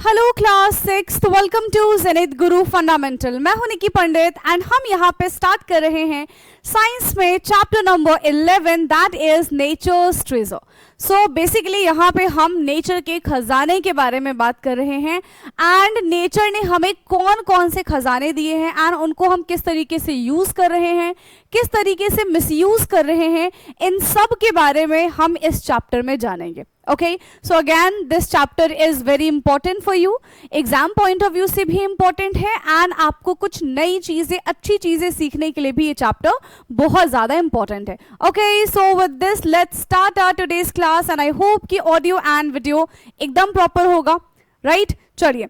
Hello class 6, welcome to Zenith Guru fundamental. मैं हूं निकी पंडित and हम यहाँ पे स्टार्ट कर रहे हैं साइंस में chapter number 11 that is nature's treasure. So basically यहाँ पे हम नेचर के खजाने के बारे में बात कर रहे हैं एंड नेचर ने हमें कौन कौन से खजाने दिए हैं एंड उनको हम किस तरीके से यूज कर रहे हैं, किस तरीके से मिसयूज कर रहे हैं, इन सब के बारे में हम इस चैप्टर में जानेंगे। Okay, so again this chapter is very important for you, exam point of view से भी इंपॉर्टेंट है एंड आपको कुछ नई चीजें, अच्छी चीजें सीखने के लिए भी ये चैप्टर बहुत ज्यादा इंपॉर्टेंट है। Okay, so with this let's start our today's class and I hope कि ऑडियो एंड वीडियो एकदम प्रॉपर होगा, राइट? चलिए,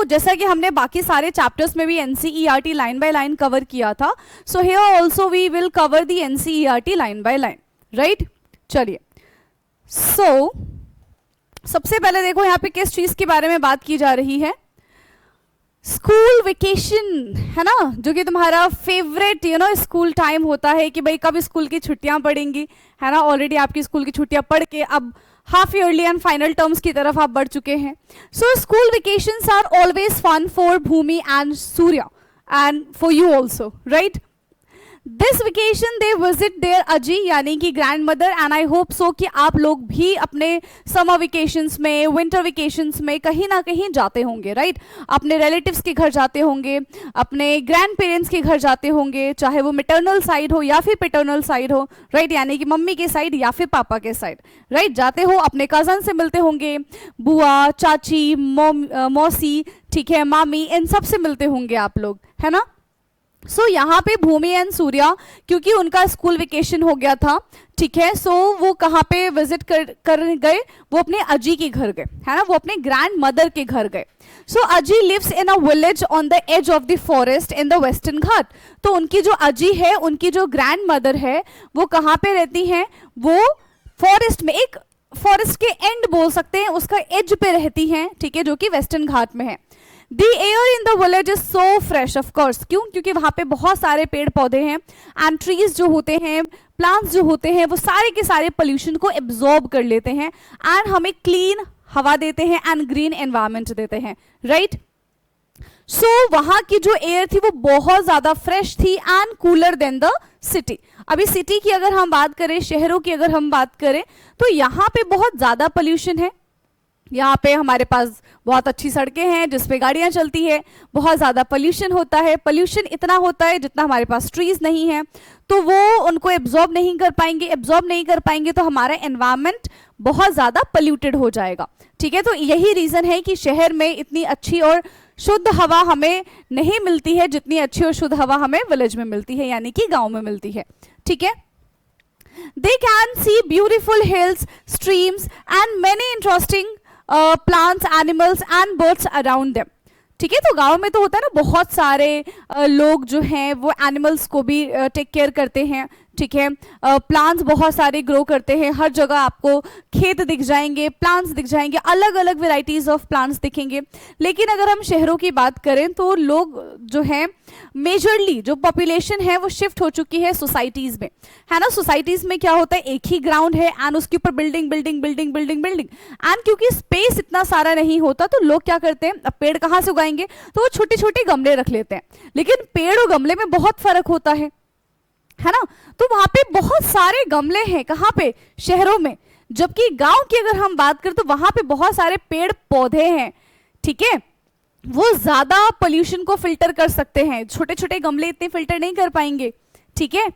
जैसा कि हमने बाकी सारे चैप्टर्स में भी NCERT line by line cover किया था, so here also we will cover the NCERT line by line, right? चलिए, सबसे पहले देखो यहाँ पे किस चीज के बारे में बात की जा रही है। स्कूल वेकेशन है ना, जो कि तुम्हारा फेवरेट स्कूल टाइम होता है कि भाई कब स्कूल की छुट्टियां पड़ेंगी, है ना? ऑलरेडी आपकी स्कूल की छुट्टियां पढ़ के अब half yearly and final terms की तरफ आप बढ़ चुके हैं। So school vacations are always fun for Bhoomi and Surya and for you also, right? This vacation they visit their Ajji यानी कि grandmother and I hope so कि आप लोग भी अपने समर वेकेशंस में, विंटर वेकेशंस में कहीं ना कहीं जाते होंगे, राइट? अपने रिलेटिव्स के घर जाते होंगे, अपने ग्रैंड पेरेंट्स के घर जाते होंगे, चाहे वो मैटरनल साइड हो या फिर पैटर्नल साइड हो, राइट? यानी कि मम्मी के साइड या फिर पापा के साइड, राइट? जाते हो, अपने कजन से मिलते होंगे, बुआ, चाची, मौसी, ठीक है, मामी, इन सब से मिलते होंगे आप लोग, है ना? सो यहाँ पे भूमि एंड सूर्या क्योंकि उनका स्कूल वेकेशन हो गया था, ठीक है, सो वो कहाँ पे विजिट कर गए? वो अपने अजी के घर गए, है ना? वो अपने ग्रैंड मदर के घर गए। So Ajji lives in a village on the edge of the forest in the western घाट। तो उनकी जो अजी है, उनकी जो ग्रैंड मदर है, वो कहाँ पे रहती हैं? वो फॉरेस्ट में, एक फॉरेस्ट के एंड बोल सकते हैं, उसका एज पे रहती हैं, ठीक है, जो कि वेस्टर्न घाट में है। The air in the village is so fresh, of course. क्यों? क्योंकि वहाँ पे बहुत सारे पेड़ पौधे हैं एंड ट्रीज जो होते हैं, प्लांट्स जो होते हैं, वो सारे के सारे पोल्यूशन को एब्जॉर्ब कर लेते हैं एंड हमें क्लीन हवा देते हैं एंड ग्रीन एनवायरनमेंट देते हैं, राइट? सो वहाँ की जो एयर थी वो बहुत ज़्यादा फ्रेश थी and cooler than the city. अभी सिटी की अगर हम बात करें, शहरों की अगर हम बात करें, तो यहाँ पे बहुत ज़्यादा पोल्यूशन है। यहाँ पे हमारे पास बहुत अच्छी सड़कें हैं जिसपे गाड़ियाँ चलती है, बहुत ज़्यादा पोल्यूशन होता है। पोल्यूशन इतना होता है जितना हमारे पास ट्रीज नहीं है, तो वो उनको एब्जॉर्ब नहीं कर पाएंगे। एब्जॉर्ब नहीं कर पाएंगे तो हमारा एनवायरनमेंट बहुत ज़्यादा पोल्यूटेड हो जाएगा, ठीक है? तो यही रीज़न है कि शहर में इतनी अच्छी और शुद्ध हवा हमें नहीं मिलती है जितनी अच्छी और शुद्ध हवा हमें विलेज में मिलती है, यानी कि गाँव में मिलती है, ठीक है? They can see beautiful hills, streams and many interesting plants, animals and birds around them, ठीक है? तो गांव में तो होता है ना, बहुत सारे लोग जो हैं वो एनिमल्स को भी टेक केयर करते हैं, ठीक है? प्लांट्स बहुत सारे ग्रो करते हैं, हर जगह आपको खेत दिख जाएंगे, प्लांट्स दिख जाएंगे, अलग अलग वेराइटीज ऑफ प्लांट्स दिखेंगे। लेकिन अगर हम शहरों की बात करें तो लोग जो हैं, मेजरली जो पॉपुलेशन है वो शिफ्ट हो चुकी है सोसाइटीज में, है ना? सोसाइटीज में क्या होता है, एक ही ग्राउंड है एंड उसके ऊपर building building building building building and क्योंकि स्पेस इतना सारा नहीं होता तो लोग क्या करते हैं, अब पेड़ कहाँ से उगाएंगे? तो वो छोटे छोटे गमले रख लेते हैं। लेकिन पेड़ और गमले में बहुत फर्क होता है ना? तो वहां पे बहुत सारे गमले हैं, कहाँ पे? शहरों में। जबकि गांव की अगर हम बात करें तो वहां पे बहुत सारे पेड़ पौधे हैं, ठीक है? वो ज्यादा पोल्यूशन को फिल्टर कर सकते हैं, छोटे छोटे गमले इतने फिल्टर नहीं कर पाएंगे, ठीक है?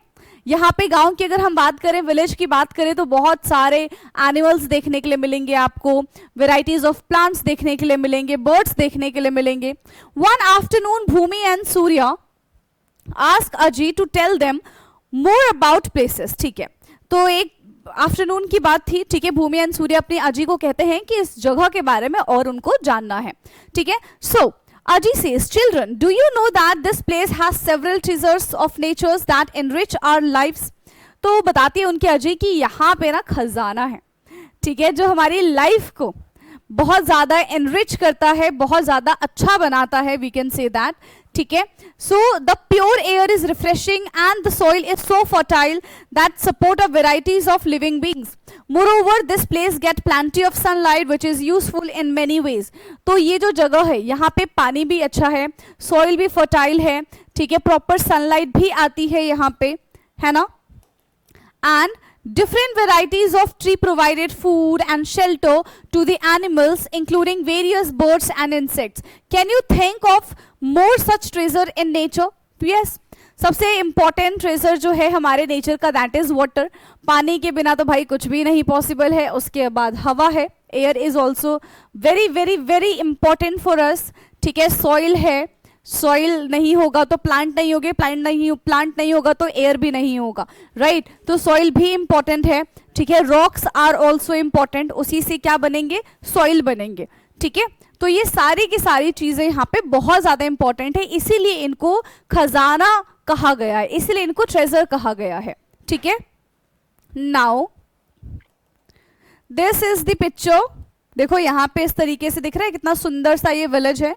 यहाँ पे गांव की अगर हम बात करें, विलेज की बात करें, तो बहुत सारे एनिमल्स देखने के लिए मिलेंगे आपको, वेराइटीज ऑफ प्लांट्स देखने के लिए मिलेंगे, बर्ड्स देखने के लिए मिलेंगे। One afternoon Bhumi and Surya ask Aji to tell them more about places, ठीक है? तो एक आफ्टरनून की बात थी, ठीक है? भूमि एंड सूर्य अपने अजी को कहते हैं कि इस जगह के बारे में और उनको जानना है, ठीक है? So Ajji says, children do you know that this place has several treasures of nature's that enrich our lives. तो बताती है उनके अजी कि यहाँ पे ना खजाना है, ठीक है, जो हमारी लाइफ को बहुत ज़्यादा एनरिच करता है, बहुत ज़्यादा अच्छा बनाता है, वी कैन से दैट, ठीक है? So the pure air is refreshing and the soil is so fertile that support a varieties of living beings. Moreover, this place get plenty of sunlight which is useful in many ways. तो ये जो जगह है यहाँ पे पानी भी अच्छा है, सॉइल भी फर्टाइल है, ठीक है, प्रॉपर सनलाइट भी आती है यहाँ पे, है ना, and different varieties of tree provided food and shelter to the animals including various birds and insects. Can you think of more such treasure in nature? Yes. सबसे इम्पॉर्टेंट ट्रेजर जो है हमारे नेचर का दैट इज वाटर. पानी के बिना तो भाई कुछ भी नहीं पॉसिबल है. उसके बाद हवा है, air is also very very very important for us, ठीक है. सॉइल है, सॉइल नहीं होगा तो प्लांट नहीं होगे, प्लांट नहीं होगा तो एयर भी नहीं होगा, राइट. तो सॉइल भी इंपॉर्टेंट है, ठीक है. रॉक्स आर ऑल्सो इंपॉर्टेंट, उसी से क्या बनेंगे, सॉइल बनेंगे, ठीक है. तो ये सारी की सारी चीजें यहाँ पे बहुत ज्यादा इंपॉर्टेंट है, इसीलिए इनको खजाना कहा गया है, इसीलिए इनको ट्रेजर कहा गया है, ठीक है. Now this is the picture. देखो यहाँ पे इस तरीके से दिख रहा है, कितना सुंदर सा ये विलेज है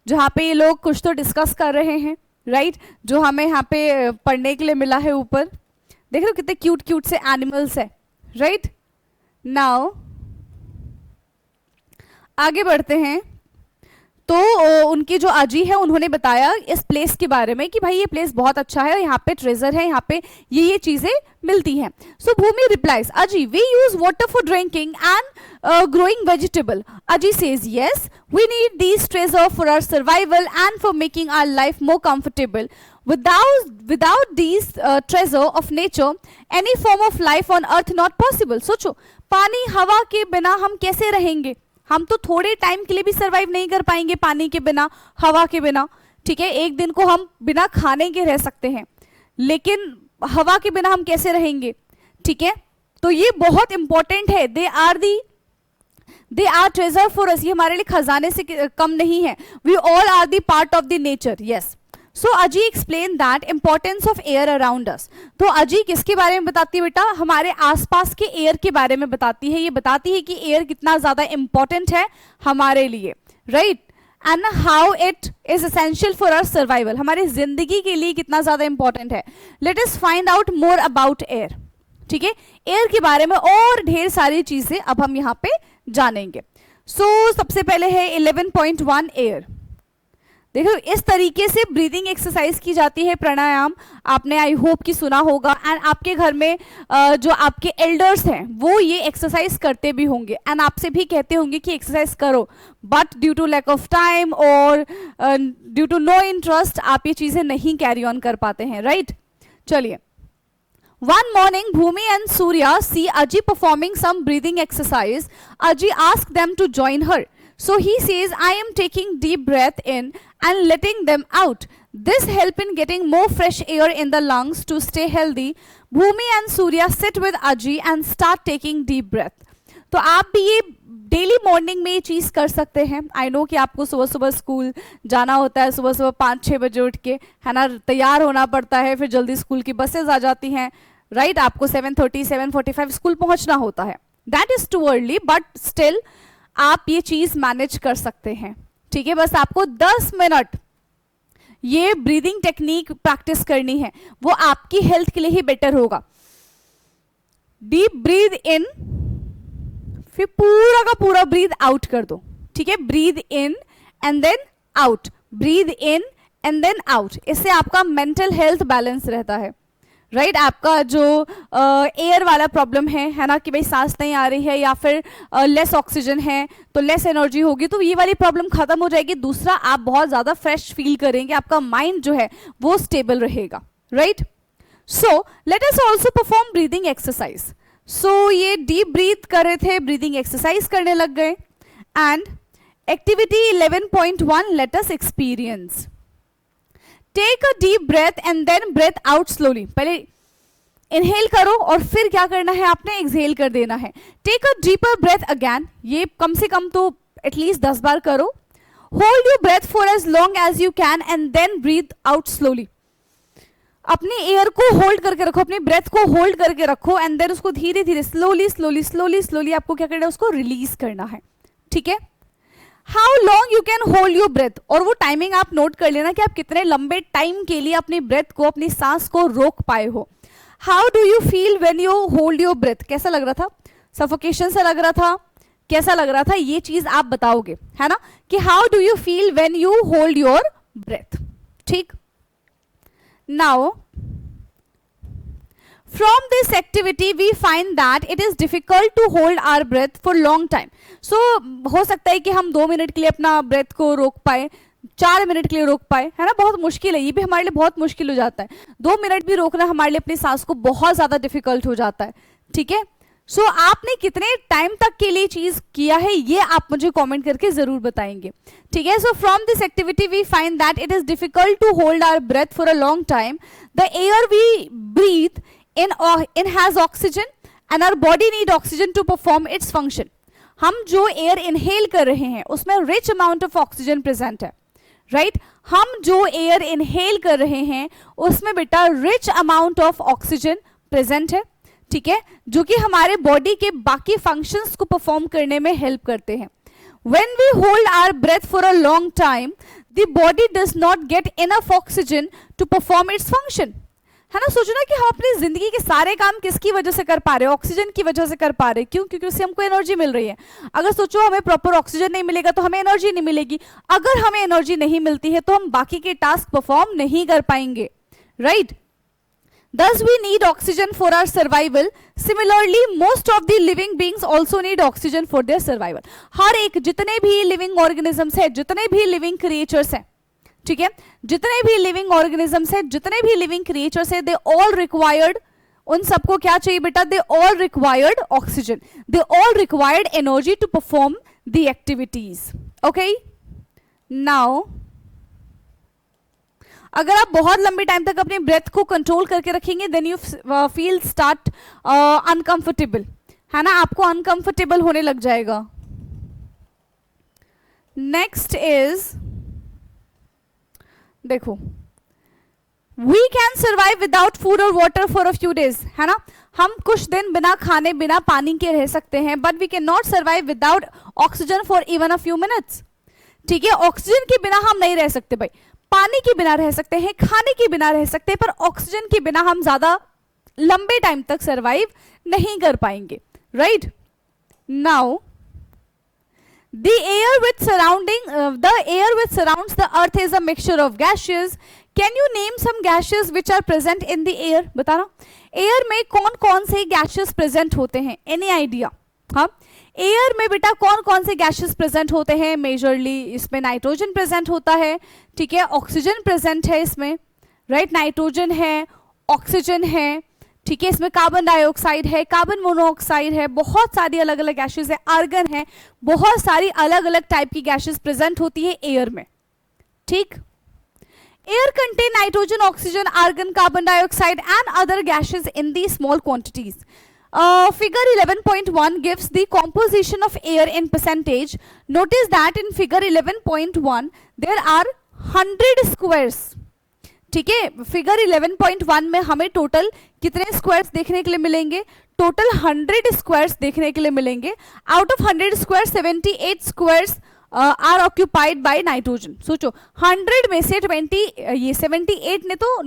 जहाँ पे ये लोग कुछ तो डिस्कस कर रहे हैं, राइट. जो हमें यहाँ पे पढ़ने के लिए मिला है ऊपर, देख रहे हो कितने क्यूट क्यूट से एनिमल्स है, राइट. नाउ आगे बढ़ते हैं. तो उनकी जो अजी है उन्होंने बताया इस प्लेस के बारे में कि भाई ये प्लेस बहुत अच्छा है, यहाँ पे ट्रेजर है, यहाँ पे ये चीजें मिलती हैं. So Bhumi replies, Aji we use water for drinking and growing vegetable. Aji says yes we need these treasure for our survival and for making our life more comfortable. Without these treasure of nature, any form of life on earth not possible. सोचो, पानी हवा के बिना हम कैसे रहेंगे? हम तो थोड़े टाइम के लिए भी सरवाइव नहीं कर पाएंगे पानी के बिना, हवा के बिना, ठीक है. एक दिन को हम बिना खाने के रह सकते हैं, लेकिन हवा के बिना हम कैसे रहेंगे, ठीक है. तो ये बहुत इंपॉर्टेंट है. They are treasure for us. ये हमारे लिए खजाने से कम नहीं है. We all are the part of the nature. Yes. So Aji explain that importance of air around us. तो अजी किसके बारे में बताती है बेटा? हमारे आसपास के एयर के बारे में बताती है. ये बताती है कि एयर कितना ज्यादा इंपॉर्टेंट है हमारे लिए, right. And how it is essential for our survival. हमारी जिंदगी के लिए कितना ज्यादा इंपॉर्टेंट है. Let us find out more about air, ठीक है. एयर के बारे में और ढेर सारी चीजें अब हम यहाँ पे जानेंगे. सो सबसे पहले है 11.1 एयर. देखो इस तरीके से ब्रीदिंग एक्सरसाइज की जाती है, प्राणायाम. आपने आई होप कि सुना होगा. एंड आपके घर में जो आपके एल्डर्स हैं वो ये एक्सरसाइज करते भी होंगे एंड आपसे भी कहते होंगे कि एक्सरसाइज करो, but due to lack of time और ड्यू टू नो इंटरेस्ट आप ये चीजें नहीं कैरी ऑन कर पाते हैं, राइट. चलिए. One morning, Bhumi and Surya see Aji performing some breathing exercise. Aji asks them to join her. So he says, I am taking deep breath in and letting them out. This helps in getting more fresh air in the lungs to stay healthy. Bhumi and Surya sit with Aji and start taking deep breath. तो आप भी ये daily morning में ये चीज़ कर सकते हैं. I know कि आपको सुबह सुबह स्कूल जाना होता है, सुबह सुबह 5-6 बजे उठ के, है ना, तैयार होना पड़ता है, फिर जल्दी स्कूल की बसेज आ जाती हैं, राइट. आपको 7:30 7:45 स्कूल पहुंचना होता है. That is too early, but still आप ये चीज मैनेज कर सकते हैं, ठीक है. बस आपको 10 मिनट ये ब्रीदिंग टेक्निक प्रैक्टिस करनी है, वो आपकी हेल्थ के लिए ही बेटर होगा. डीप ब्रीद इन, फिर पूरा का पूरा ब्रीद आउट कर दो, ठीक है. Breathe in and then out, breathe in and then out. इससे आपका मेंटल हेल्थ बैलेंस रहता है, राइट. आपका जो एयर वाला प्रॉब्लम है ना, कि भाई सांस नहीं आ रही है या फिर लेस ऑक्सीजन है तो लेस एनर्जी होगी, तो ये वाली प्रॉब्लम खत्म हो जाएगी. दूसरा, आप बहुत ज़्यादा फ्रेश फील करेंगे, आपका माइंड जो है वो स्टेबल रहेगा, right. So let us also perform breathing exercise. So ये डीप ब्रीथ कर रहे थे, ब्रीदिंग एक्सरसाइज करने लग गए. And activity 11.1 let us experience. Take a deep breath and then breath out slowly. पहले इनहेल करो और फिर क्या करना है, आपने एक्सहेल कर देना है. Take a deeper breath again. ये कम से कम तो एटलीस्ट 10 बार करो. Hold your breath for as long as you can and then breathe out slowly. अपने एयर को होल्ड करके रखो, अपनी ब्रेथ को होल्ड करके रखो एंड देन उसको धीरे धीरे स्लोली स्लोली स्लोली स्लोली आपको क्या करना है, उसको रिलीज करना है, ठीक है. How long you can hold your breath. और वो टाइमिंग आप नोट कर लेना कि आप कितने लंबे टाइम के लिए अपनी ब्रेथ को, अपनी सांस को रोक पाए हो. How do you feel when you hold your breath. कैसा लग रहा था? सफोकेशन सा लग रहा था, कैसा लग रहा था, ये चीज आप बताओगे, है ना, कि how do you feel when you hold your breath. ठीक. Now from this activity we find that it is difficult to hold our breath for long time. So हो सकता है कि हम 2 मिनट के लिए अपना ब्रेथ को रोक पाए, 4 मिनट के लिए रोक पाए, है ना, बहुत मुश्किल है, ये भी हमारे लिए बहुत मुश्किल हो जाता है. 2 मिनट भी रोकना हमारे लिए अपनी सांस को बहुत ज्यादा डिफिकल्ट हो जाता है. ठीक है. सो आपने कितने टाइम तक के लिए चीज किया है ये आप मुझे कमेंट करके जरूर बताएंगे. ठीक है. So from this activity we find that it is difficult to hold our breath for a long time. The air we breathe in has oxygen and our body need oxygen to perform its function. हम जो air inhale कर रहे हैं उसमें rich amount of oxygen present है, right. हम जो air inhale कर रहे हैं उसमें बेटा rich amount of oxygen present है. ठीक है. जो कि हमारे बॉडी के बाकी फंक्शंस को परफॉर्म करने में हेल्प करते हैं. When we hold our breath for a long time, the body does not get enough oxygen to perform its function. है ना. सोचो ना कि हम अपनी जिंदगी के सारे काम किसकी वजह से कर पा रहे हैं, ऑक्सीजन की वजह से कर पा रहे हैं. क्यों? क्योंकि उससे हमको एनर्जी मिल रही है. अगर सोचो हमें प्रॉपर ऑक्सीजन नहीं मिलेगा तो हमें एनर्जी नहीं मिलेगी. अगर हमें एनर्जी नहीं मिलती है तो हम बाकी के टास्क परफॉर्म नहीं कर पाएंगे, right. Thus we need oxygen for our survival. Similarly, most of the living beings also need oxygen for their survival. हर एक जितने भी लिविंग ऑर्गेनिजम्स है, जितने भी लिविंग क्रिएचर्स हैं, ठीक है, जितने भी लिविंग ऑर्गेनिजम्स है, जितने भी लिविंग क्रिएचर्स है, दे ऑल रिक्वायर्ड, उन सबको क्या चाहिए बेटा, they all required oxygen, they all required energy to perform the activities. Okay. Now अगर आप बहुत लंबे टाइम तक अपने ब्रेथ को कंट्रोल करके रखेंगे then you feel start uncomfortable, है ना, आपको अनकंफर्टेबल होने लग जाएगा. नेक्स्ट इज, देखो, we can survive without food और water for a few days, है ना, हम कुछ दिन बिना खाने बिना पानी के रह सकते हैं, but we can not survive without oxygen for even a few minutes. ठीक है. ऑक्सीजन के बिना हम नहीं रह सकते भाई. पानी के बिना रह सकते हैं, खाने के बिना रह सकते हैं, पर ऑक्सीजन के बिना हम ज्यादा लंबे टाइम तक सर्वाइव नहीं कर पाएंगे, right. Now the air which surrounds the earth is a mixture of gases. Can you name some gases which are present in the air? बताना. एयर में कौन कौन से गैसेस प्रेजेंट होते हैं, एनी आइडिया? हाँ, एयर में बेटा कौन कौन से गैसेस प्रेजेंट होते हैं? मेजरली इसमें नाइट्रोजन प्रेजेंट होता है. ठीक है. ऑक्सीजन प्रेजेंट है इसमें, राइट. नाइट्रोजन है, ऑक्सीजन है. ठीक है. इसमें कार्बन डाइऑक्साइड है, कार्बन मोनोऑक्साइड है, बहुत सारी अलग अलग गैसेस है, आर्गन है, बहुत सारी अलग अलग टाइप की गैसेस प्रेजेंट होती है एयर में. ठीक. Air contain nitrogen, oxygen, argon, carbon dioxide and other gases in the small quantities. Figure 11.1 gives the composition of air in percentage. Notice that in figure 11.1 there are 100 squares. ठीक है. Figure 11.1 में हमें total कितने squares देखने के लिए मिलेंगे? Total 100 squares देखने के लिए मिलेंगे. Out of 100 squares 78 squares are occupied by nitrogen. सोचो 100 में से 78 ने तो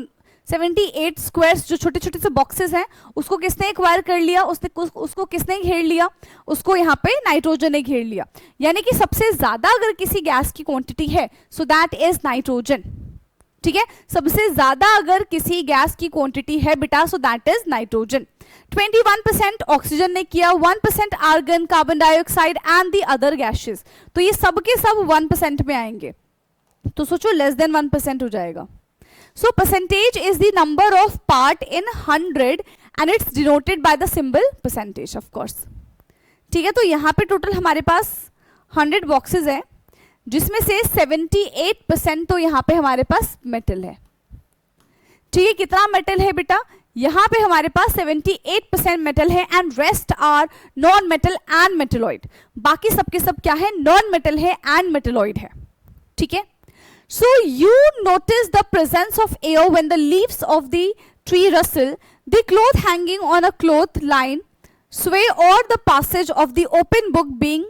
78 स्क्वायर्स जो छोटे छोटे से बॉक्सेस हैं उसको किसने एक्वायर कर लिया, उसको किसने घेर लिया? उसको यहाँ पे नाइट्रोजन ने घेर लिया. यानी कि सबसे ज्यादा अगर किसी गैस की क्वांटिटी है सो दैट इज नाइट्रोजन. ठीक है. सबसे ज्यादा अगर किसी गैस की क्वांटिटी है बेटा so that is nitrogen. 21% oxygen ने किया, 1% argon, carbon dioxide and the other gases. तो ये सब के सब 1% में आएंगे. तो सोचो लेस देन 1% हो जाएगा. So percentage is the number of part in 100 and it's denoted by the symbol percentage of course. ठीक है. तो यहाँ पे टोटल हमारे पास 100 बॉक्सेस है जिसमें से 78% तो यहाँ पे हमारे पास मेटल है. ठीक है. कितना मेटल है बेटा? यहाँ पे हमारे पास 78% मेटल है and rest are non metal and metalloid. बाकी सबके सब क्या है? नॉन मेटल है एंड मेटलॉइड है. ठीक है. So you notice the presence of air when the leaves of the tree rustle, the cloth hanging on a cloth line sway, or the passage of the open book being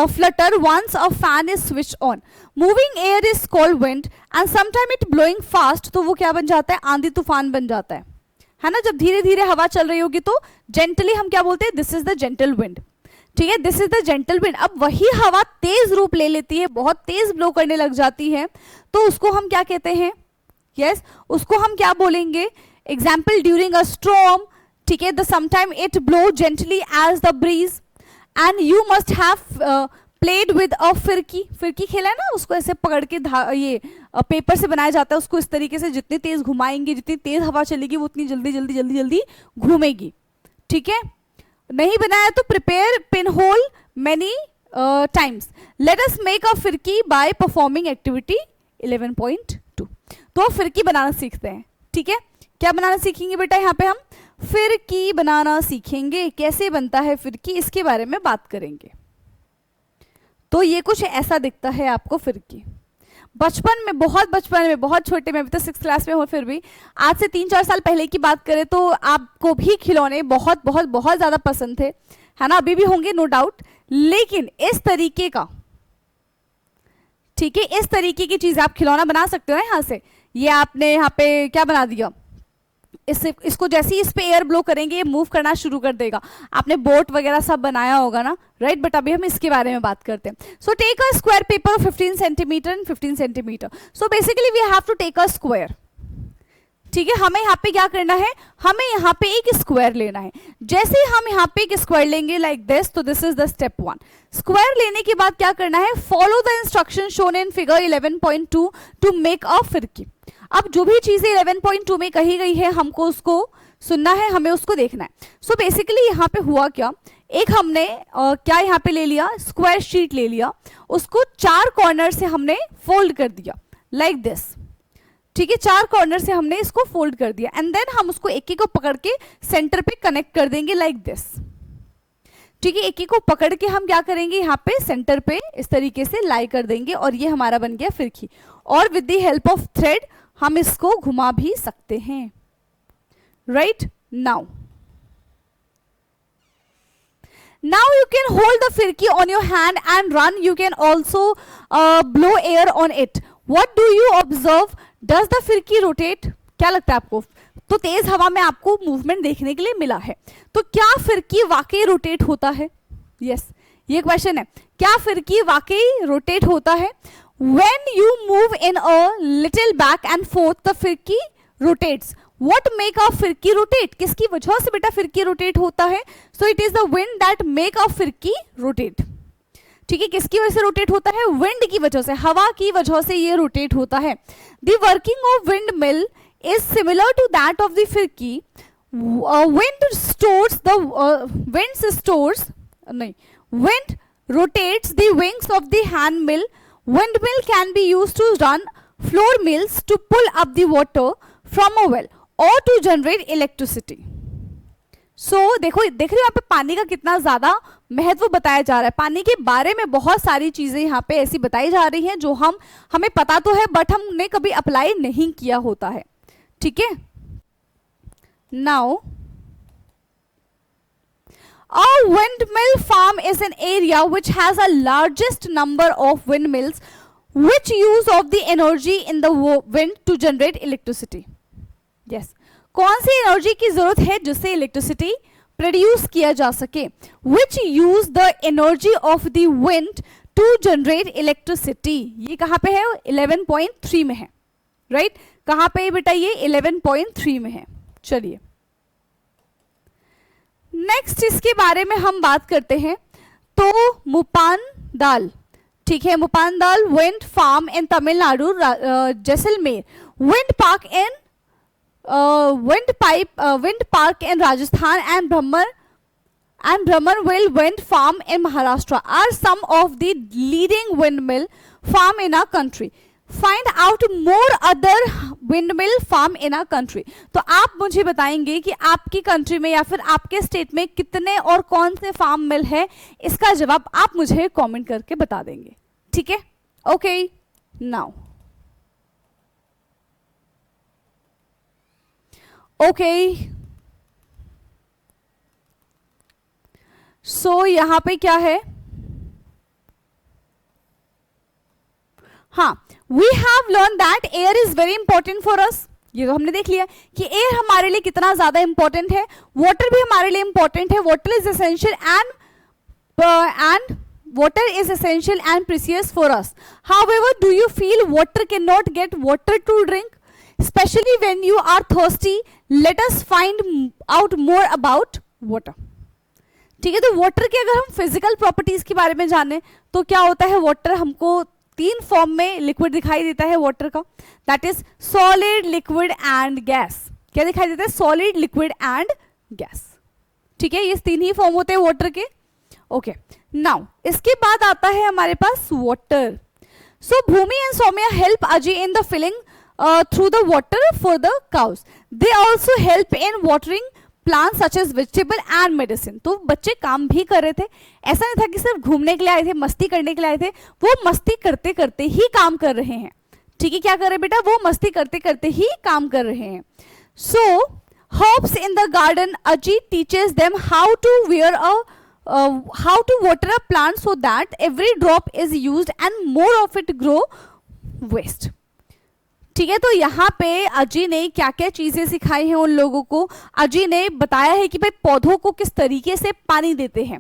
flutter once a fan is switched on. Moving air is called wind and sometime it blowing fast, तो वो क्या बन जाता है? आंधी तूफान बन जाता है ना, जब धीरे धीरे हवा चल रही होगी तो जेंटली हम क्या बोलते हैं, this is the gentle wind, ठीक है, this is the gentle wind. अब वही हवा तेज रूप ले लेती है, बहुत तेज ब्लो करने लग जाती है, तो उसको हम क्या कहते हैं, यस, उसको हम क्या बोलेंगे, एग्जाम्पल ड्यूरिंग अ स्टॉर्म, ठीक है, the sometime it blow gently as the breeze and you must have played with a phirki, फिरकी खेला है ना, उसको ऐसे पकड़ के ये पेपर से बनाया जाता है, उसको इस तरीके से जितनी तेज घुमाएंगे, जितनी तेज हवा चलेगी वो उतनी जल्दी जल्दी जल्दी जल्दी घूमेगी, ठीक है। नहीं बनाया तो prepare pin hole many times, let us make a फिरकी बाय परफॉर्मिंग एक्टिविटी 11.2। तो फिरकी बनाना सीखते हैं, ठीक है। क्या बनाना सीखेंगे बेटा, यहाँ पे हम फिरकी बनाना सीखेंगे, कैसे बनता है फिरकी इसके बारे में बात करेंगे। तो ये कुछ ऐसा दिखता है आपको फिरकी। बचपन में, बहुत बचपन में, बहुत छोटे में, अभी तो 6th क्लास में हो, फिर भी आज से 3-4 साल पहले की बात करें तो आपको भी खिलौने बहुत बहुत बहुत ज़्यादा पसंद थे, है ना, अभी भी होंगे नो डाउट, लेकिन इस तरीके का, ठीक है, इस तरीके की चीज़ आप खिलौना बना सकते हो ना। यहाँ से ये आपने यहाँ पे क्या बना दिया, इसको जैसे ही इस पे एयर ब्लो करेंगे ये मूव करना शुरू कर देगा। आपने बोट वगैरह सब बनाया होगा ना, राइट, बट अभी हम इसके बारे में बात करते हैं। So take a square paper 15 centimeter and 15 centimeter. So basically we have to take a square, ठीक है। हमें यहाँ पे क्या करना है, हमें यहाँ पे एक स्क्वायर लेना है। जैसे ही हम यहाँ पे एक स्क्वायर लेंगे लाइक दिस, तो this is the step 1। Square लेने के बाद क्या करना है, follow the instruction shown in figure 11.2 to make a phirki. अब जो भी चीजें 11.2 में कही गई है हमको उसको सुनना है, हमें उसको देखना है। सो बेसिकली यहाँ पे हुआ क्या, एक हमने क्या यहाँ पे ले लिया, स्क्वायर शीट ले लिया, उसको 4 कॉर्नर से हमने फोल्ड कर दिया लाइक दिस, ठीक है, 4 कॉर्नर से हमने इसको फोल्ड कर दिया एंड देन हम उसको एक एक को पकड़ के सेंटर पे कनेक्ट कर देंगे लाइक दिस, ठीक है। एक एक को पकड़ के हम क्या करेंगे, यहाँ पे सेंटर पे इस तरीके से लाई कर देंगे और ये हमारा बन गया फिरकी। और with the help of thread हम इसको घुमा भी सकते हैं, right. Now you can hold the firki on your hand and run. You can also blow air on it. What do you observe? Does the firki rotate? क्या लगता है आपको? तो तेज हवा में आपको मूवमेंट देखने के लिए मिला है, तो क्या फिरकी वाकई रोटेट होता है? यस, ये क्वेश्चन है, क्या फिरकी वाकई रोटेट होता है? When you move in a little back and forth, the फिरकी rotates. What make a फिरकी rotate? किसकी वजह से बेटा फिरकी रोटेट होता है? So it is the wind that make a फिरकी rotate. ठीक है, किसकी वजह से रोटेट होता है? विंड की वजह से, हवा की वजह से ये रोटेट होता है। The working of windmill is similar to that of the फिरकी. Wind rotates the wings of the hand mill. Windmill can be used to run floor mills to pull up the water from a well or to generate electricity. So देख रहे हो यहाँ पे पानी का कितना ज़्यादा महत्व बताया जा रहा है। पानी के बारे में बहुत सारी चीज़ें यहाँ पे ऐसी बताई जा रही हैं जो हमें पता तो है बट हमने कभी अप्लाई नहीं किया होता है, ठीक है। Now a windmill farm is an area which has a largest number of windmills which use of the energy in the wind to generate electricity. Yes, कौन सी एनर्जी की जरूरत है जिससे इलेक्ट्रिसिटी प्रोड्यूस किया जा सके? Which use the energy of the wind to generate electricity. ये कहाँ पे है? 11.3 में है, राइट? कहाँ पे बेटा? ये 11.3 में है। चलिए नेक्स्ट इसके बारे में हम बात करते हैं। तो मुपानदाल, ठीक है, Muppandal wind farm in Tamil Nadu, Jaisalmer, wind park in Rajasthan and Brahmanvel wind farm in Maharashtra are some of the leading windmill farm in our country. Find out more other windmill farm in a country. तो आप मुझे बताएंगे कि आपकी कंट्री में या फिर आपके स्टेट में कितने और कौन से फार्म मिल है, इसका जवाब आप मुझे कमेंट करके बता देंगे, ठीक है। ओके, नाउ ओके, सो यहां पे क्या है? हाँ, we have learned that air is very important for us, ये तो हमने देख लिया कि एयर हमारे लिए कितना ज्यादा इंपॉर्टेंट है, वाटर भी हमारे लिए इंपॉर्टेंट है, water is essential and water is essential and precious for us. However, do you feel water cannot get water to drink, especially when you are thirsty? Let us find out more about water. ठीक है, तो water के अगर हम physical properties के बारे में जाने तो क्या होता है, वाटर हमको 3 फॉर्म में लिक्विड दिखाई देता है वाटर का, that is solid, liquid and gas. क्या दिखाई देता है, सॉलिड, लिक्विड एंड गैस. ठीक है, ये 3 ही फॉर्म होते हैं वाटर के. ओके, नाउ इसके बाद आता है हमारे पास water. So Bhumi and Saumya help Ajay in the filling through the water for the cows. They also help in watering plants such as vegetable and medicine. तो बच्चे काम भी कर रहे थे, ऐसा नहीं था कि सिर्फ घूमने के लिए आए थे, मस्ती करने के लिए आए थे, वो मस्ती करते करते ही काम कर रहे हैं. ठीक है, क्या कर रहे हैं बेटा, वो मस्ती करते करते ही काम कर रहे हैं. So herbs in the garden, Ajay teaches them how to water a plant so that every drop is used and more of it grow waste. ठीक है, तो यहाँ पे अजय ने क्या क्या चीजें सिखाई हैं उन लोगों को. अजय ने बताया है कि भाई पौधों को किस तरीके से पानी देते हैं.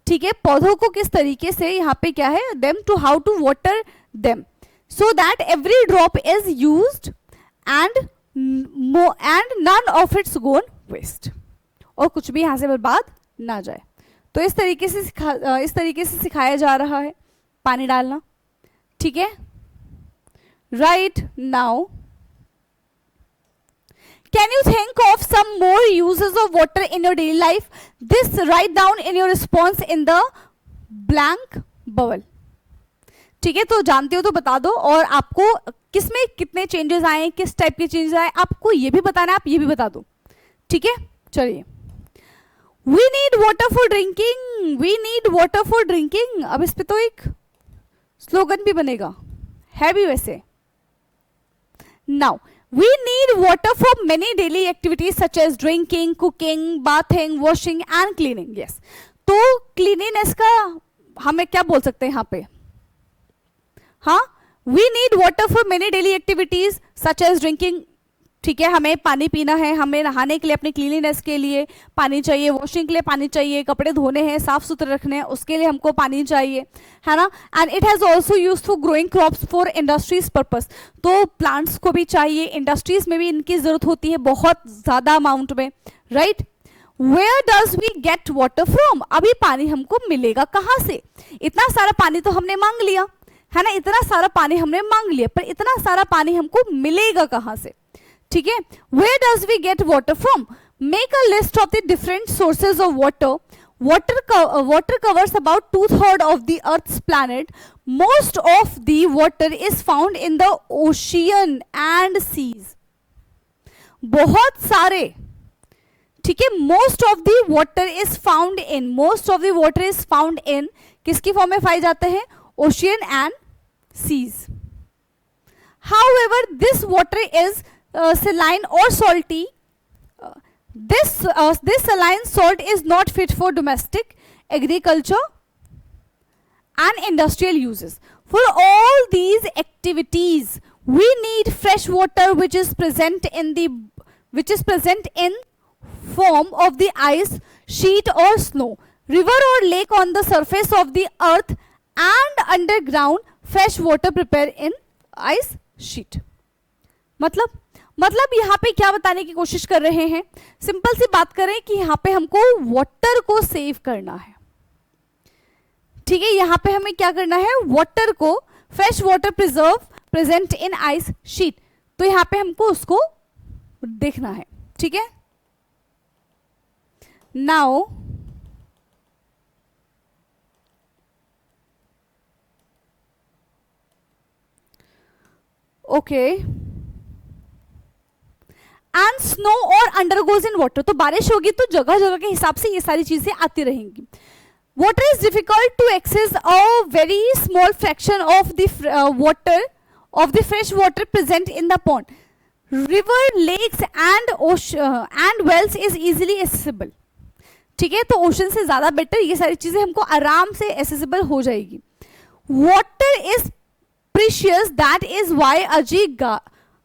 ठीक है, पौधों को किस तरीके से, यहाँ पे क्या है, them to how to water them so that every drop is used and none of it's gone waste. और कुछ भी यहाँ से बर्बाद ना जाए. तो इस तरीके से सिखाया जा रहा है पानी डालना. ठीक है, right now can you think of some more uses of water in your daily life. This write down in your response in the blank bubble. ठीक है, तो जानते हो तो बता दो, और आपको किसमें कितने चेंजेस आए, किस टाइप के चेंजेस आए, आपको ये भी बताना है, आप ये भी बता दो. ठीक है, चलिए. We need water for drinking. We need water for drinking. अब इस पे तो एक स्लोगन भी बनेगा, है भी वैसे. Now, we need water for many daily activities such as drinking, cooking, bathing, washing and cleaning. Yes. तो cleanliness का हमें क्या बोल सकते हैं यहाँ पे, हाँ, we need water for many daily activities such as drinking. ठीक है, हमें पानी पीना है, हमें नहाने के लिए, अपनी क्लीनिनेस के लिए पानी चाहिए, वॉशिंग के लिए पानी चाहिए, कपड़े धोने हैं, साफ सुथरे रखने हैं, उसके लिए हमको पानी चाहिए, है ना. And it has also use for growing crops for industries purpose. तो प्लांट्स को भी चाहिए, इंडस्ट्रीज में भी इनकी जरूरत होती है बहुत ज्यादा अमाउंट में, right. Where does we get water from. अभी पानी हमको मिलेगा कहाँ से, इतना सारा पानी तो हमने मांग लिया, है ना, इतना सारा पानी हमने मांग लिया, पर इतना सारा पानी हमको मिलेगा कहाँ से. ठीक है, where does we get water from? Make a list of the different sources of water. Water covers about 2/3 of the Earth's planet. Most of the water is found in the ocean and seas. बहुत सारे, ठीक है, most of the water is found in किसकी form में पाए जाते हैं, ocean and seas. However, this water is saline or salty. This saline salt is not fit for domestic agriculture and industrial uses. For all these activities, we need fresh water, which is present in form of the ice sheet or snow, river or lake on the surface of the earth, and underground fresh water prepared in ice sheet. मतलब यहाँ पे क्या बताने की कोशिश कर रहे हैं, सिंपल सी बात करें कि यहाँ पे हमको वाटर को सेव करना है. ठीक है, यहाँ पे हमें क्या करना है, वाटर को, फ्रेश वाटर प्रेजेंट इन आइस शीट, तो यहाँ पे हमको उसको देखना है. ठीक है, नाउ ओके, एंड स्नो और अंडरगोज इन वाटर. तो बारिश होगी तो जगह जगह के हिसाब से ये सारी चीजें आती रहेंगी. Water is difficult to access a very small fraction of the fresh water present in the pond. River, lakes and wells is easily accessible. ठीक है, तो ओशन से ज्यादा बेटर ये सारी चीजें हमको आराम से एक्सेसिबल हो जाएगी. Water is precious, that is why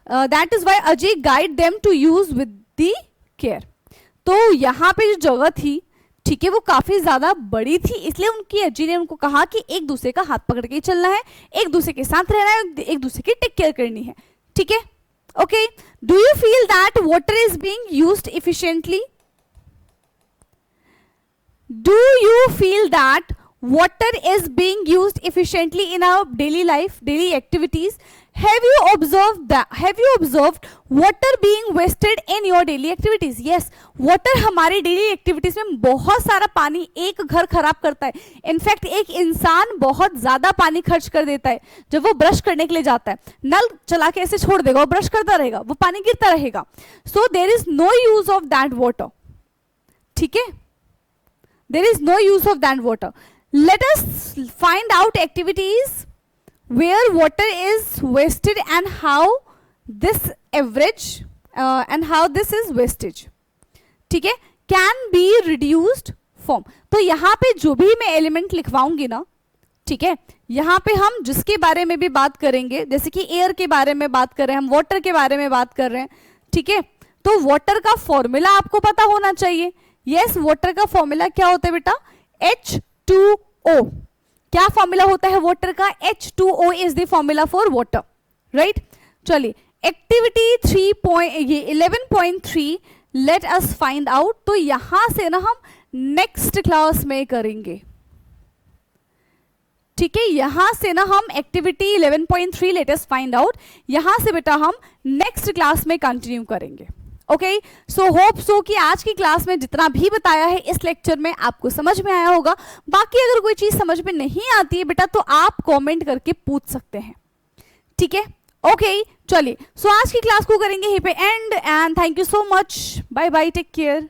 that is why Ajay guide them to use with the care. तो यहाँ पे जो जगह थी, ठीक है, वो काफी ज्यादा बड़ी थी, इसलिए उनकी अज्जी ने उनको कहा कि एक दूसरे का हाथ पकड़ के चलना है, एक दूसरे के साथ रहना है, एक दूसरे की टेक केयर करनी है, ठीक है। Okay, do you feel that water is being used efficiently? Do you feel that water is being used efficiently in our daily life, daily activities? Have you observed water being wasted in your daily activities? Yes, water हमारे daily activities में बहुत सारा पानी एक घर खराब करता है। इनफैक्ट एक इंसान बहुत ज्यादा पानी खर्च कर देता है। जब वो ब्रश करने के लिए जाता है, नल चला के ऐसे छोड़ देगा, वो ब्रश करता रहेगा, वो पानी गिरता रहेगा। So there is no use of that water, ठीक है, there is no use of that water. Let us find out activities where water is wasted and how this average and how this is wastage, ठीक है, can be reduced form। तो यहाँ पे जो भी मैं एलिमेंट लिखवाऊंगी ना, ठीक है, यहाँ पे हम जिसके बारे में भी बात करेंगे, जैसे कि एयर के बारे में बात कर रहे हैं, हम वाटर के बारे में बात कर रहे हैं, ठीक है, तो वाटर का फॉर्मूला आपको पता होना चाहिए। यस, वाटर का फॉर्मूला क्या होता है बेटा? H2O। क्या फॉर्मूला होता है वाटर का? H2O is the formula for water, right. चलिए, activity 11.3 let us find out. तो यहां से ना हम नेक्स्ट क्लास में करेंगे, ठीक है, यहां से ना हम activity 11.3 let us find out, यहां से बेटा हम नेक्स्ट क्लास में कंटिन्यू करेंगे। ओके, सो होप सो कि आज की क्लास में जितना भी बताया है इस लेक्चर में आपको समझ में आया होगा। बाकी अगर कोई चीज समझ में नहीं आती है बेटा तो आप कमेंट करके पूछ सकते हैं, ठीक है। ओके, चलिए, सो आज की क्लास को करेंगे यहीं पे end, and thank you so much, bye bye, take care.